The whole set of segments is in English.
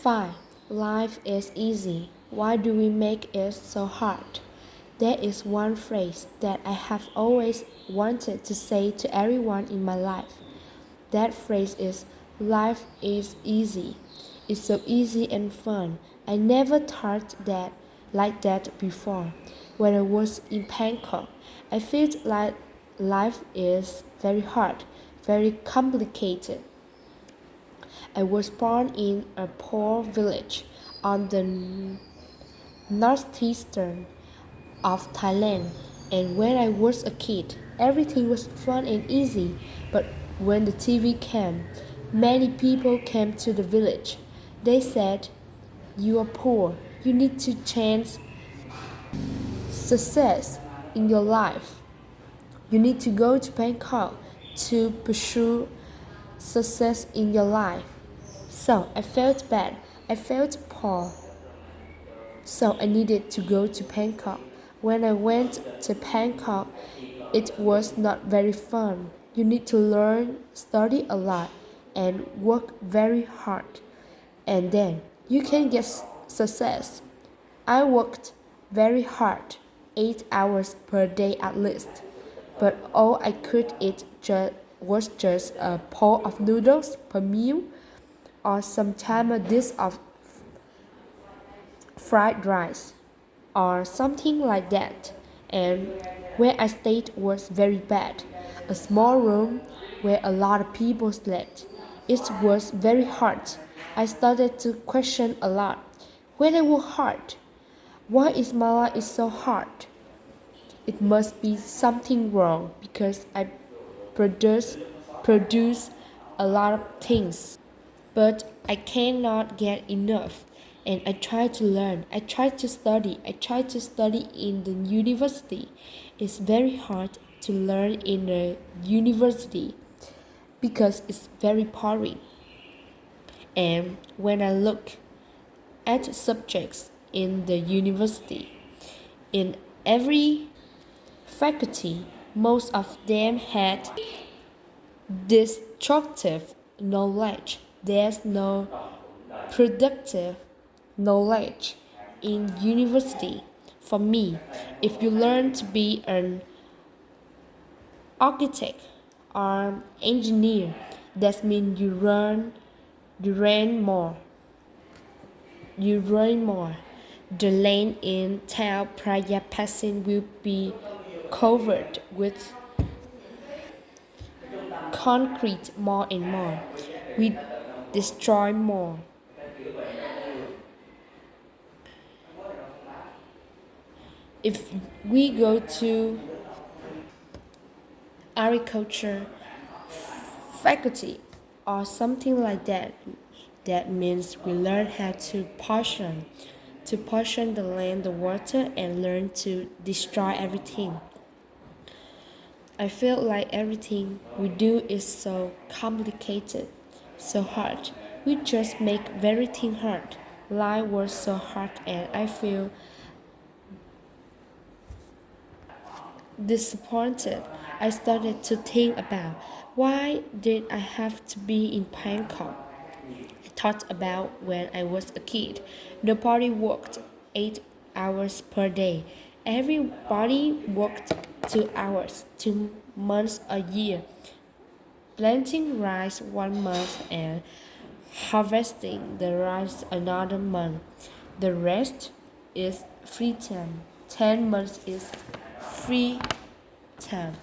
5. Life is easy. Why do we make it so hard? There is one phrase that I have always wanted to say to everyone in my life. That phrase is life is easy. It's so easy and fun. I never thought that like that before. When I was in Bangkok, I felt like life is very hard, very complicated. I was born in a poor village on the northeastern of Thailand, and when I was a kid, everything was fun and easy. But when the TV came, many people came to the village. They said, "You are poor. You need to change success in your life. You need to go to Bangkok to pursue success in your life." So I felt bad. I felt poor. So I needed to go to Bangkok. When I went to Bangkok, it was not very fun. You need to learn, study a lot, and work very hard. And then you can get success. I worked very hard, 8 hours per day at least. But all I could eat was just a bowl of noodles per meal, or sometimes a dish of fried rice, or something like that. And where I stayed was very bad. A small room where a lot of people slept. It was very hard. I started to question a lot. When I work hard, why is my life so hard? It must be something wrong because I produce a lot of things, but I cannot get enough. And I try to learn. I try to study. I try to study in the university. It's very hard to learn in the university because it's very boring. And when I look at subjects in the university, in every faculty, most of them had destructive knowledge. There's no productive knowledge in university. For me, if you learn to be an architect or engineer, that means you learn more. You learn more. The land in Tao Praya Basin will be covered with concrete more and more. We destroy more. If we go to agriculture faculty or something like that, that means we learn how to portion the land, the water, and learn to destroy everything. I feel like everything we do is so complicated, so hard. We just make everything hard. Life was so hard, and I feel disappointed. I started to think about why did I have to be in Bangkok. I thought about when I was a kid. Nobody worked 8 hours per day. Everybody worked 2 hours, 2 months a year, planting rice 1 month and harvesting the rice another month. The rest is free time. 10 months is free time.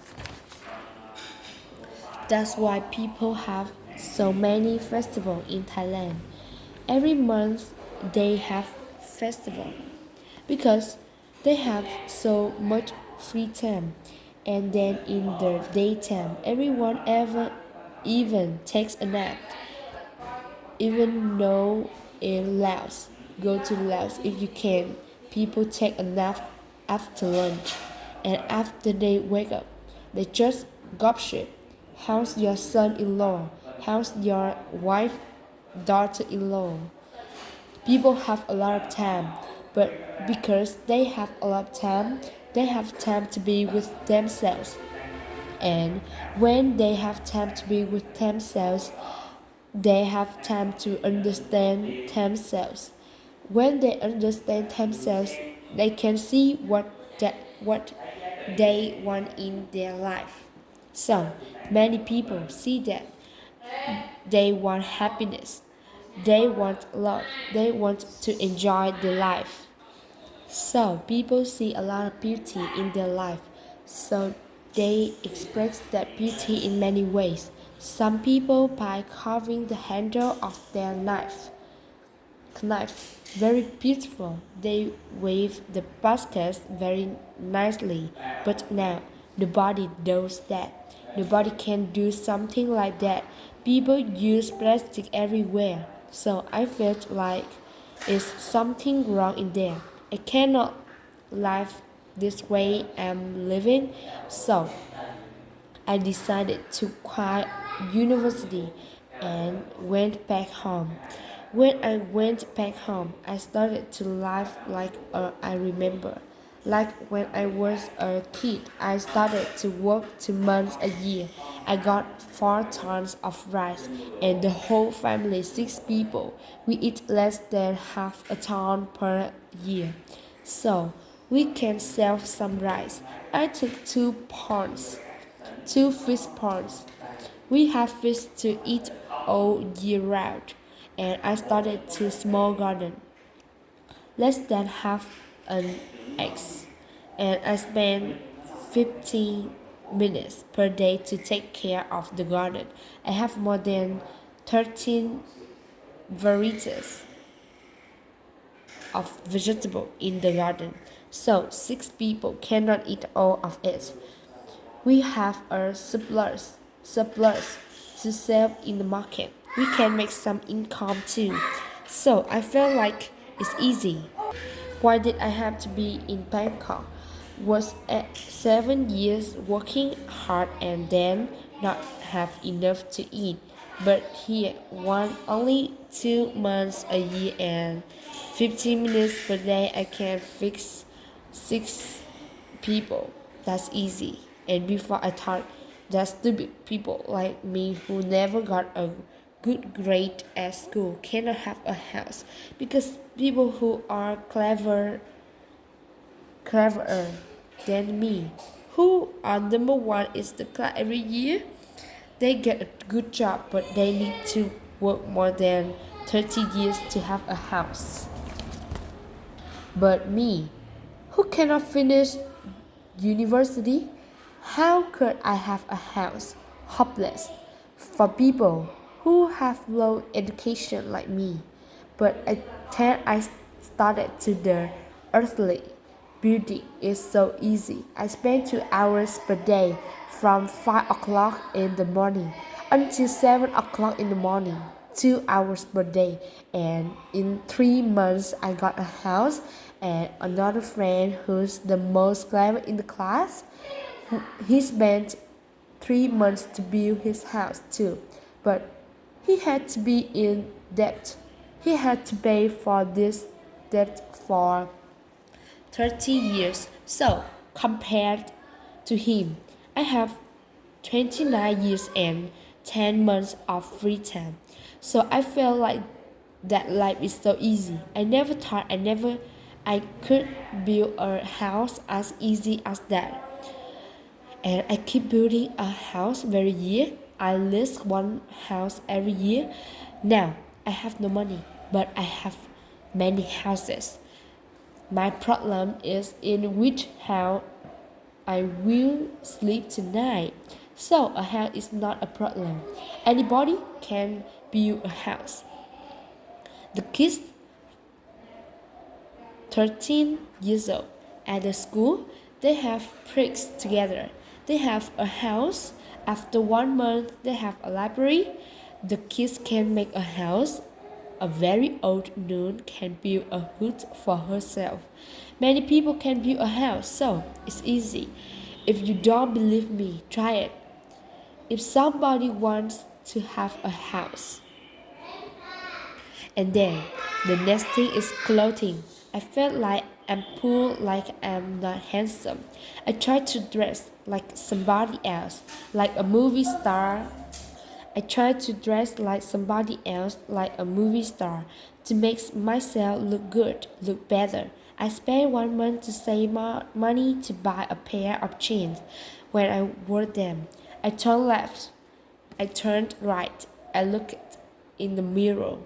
That's why people have so many festivals in Thailand. Every month they have festival because they have so much free time. And then in the daytime, everyone ever even takes a nap, even though in Laos. Go to Laos if you can. People take a nap after lunch, and after they wake up, they just gossip. How's your son-in-law? How's your wife, daughter-in-law? People have a lot of time, but because they have a lot of time, they have time to be with themselves. And when they have time to be with themselves, They have time to understand themselves. When they understand themselves, they can see what they want in their life. So many people see that they want happiness, they want love, they want to enjoy their life. So people see a lot of beauty in their life. So they express that beauty in many ways. Some people by carving the handle of their knife very beautiful. They weave the baskets very nicely. But now nobody does that. Nobody can do something like that. People use plastic everywhere. So I felt like is something wrong in there. I cannot live this way I'm living. So I decided to quit university and went back home. When I went back home, I started to live like I remember. Like when I was a kid, I started to work 2 months a year. I got 4 tons of rice and the whole family, 6 people. We eat less than half a ton per year. So we can sell some rice. I took 2 pounds 2 fish ponds. We have fish to eat all year round, and I started to small garden, less than half an acre, and I spend 15 minutes per day to take care of the garden. I have more than 13 varieties of vegetable in the garden, so 6 people cannot eat all of it. We have a surplus to sell in the market. We can make some income too. So I felt like it's easy. Why did I have to be in Bangkok? Was at 7 years working hard and then not have enough to eat. But here, only 2 months a year and 15 minutes per day, I can fix 6 people. That's easy. And before I thought that stupid people like me who never got a good grade at school cannot have a house because people who are cleverer than me, who are number one is the class every year, they get a good job but they need to work more than 30 years to have a house. But me, who cannot finish university, how could I have a house? Hopeless for people who have low education like me. But then I started to the earthly beauty is so easy. I spend 2 hours per day from 5 o'clock in the morning until 7 o'clock in the morning. 2 hours per day, and in 3 months I got a house. And another friend who's the most clever in the class, he spent 3 months to build his house too, but he had to be in debt. He had to pay for this debt for 30 years. So, compared to him, I have 29 years and 10 months of free time. So I felt like that life is so easy. I never thought I could build a house as easy as that. And I keep building a house every year. I list one house every year. Now I have no money, but I have many houses. My problem is in which house I will sleep tonight. So a house is not a problem. Anybody can build a house. The kids 13 years old at the school, they have pricks together. They have a house. After 1 month, they have a library. The kids can make a house. A very old nun can build a hut for herself. Many people can build a house, so it's easy. If you don't believe me, try it. If somebody wants to have a house, and then the next thing is clothing. I felt like I'm poor, like I'm not handsome. I tried to dress like somebody else, like a movie star. I try to dress like somebody else, like a movie star, to make myself look good, look better. I spent 1 month to save money to buy a pair of jeans. When I wore them, I turned left, I turned right, I looked in the mirror.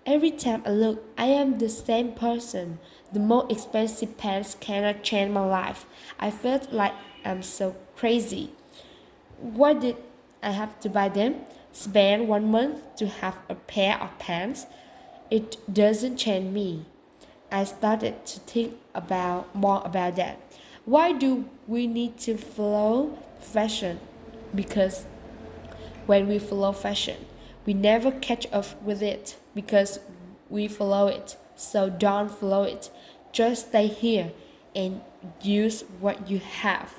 Every time I look, I am the same person. The most expensive pants cannot change my life. I felt like I'm so crazy. Why did I have to buy them? Spend 1 month to have a pair of pants? It doesn't change me. I started to think about more about that. Why do we need to follow fashion? Because when we follow fashion, we never catch up with it because we follow it. So don't follow it. Just stay here and use what you have.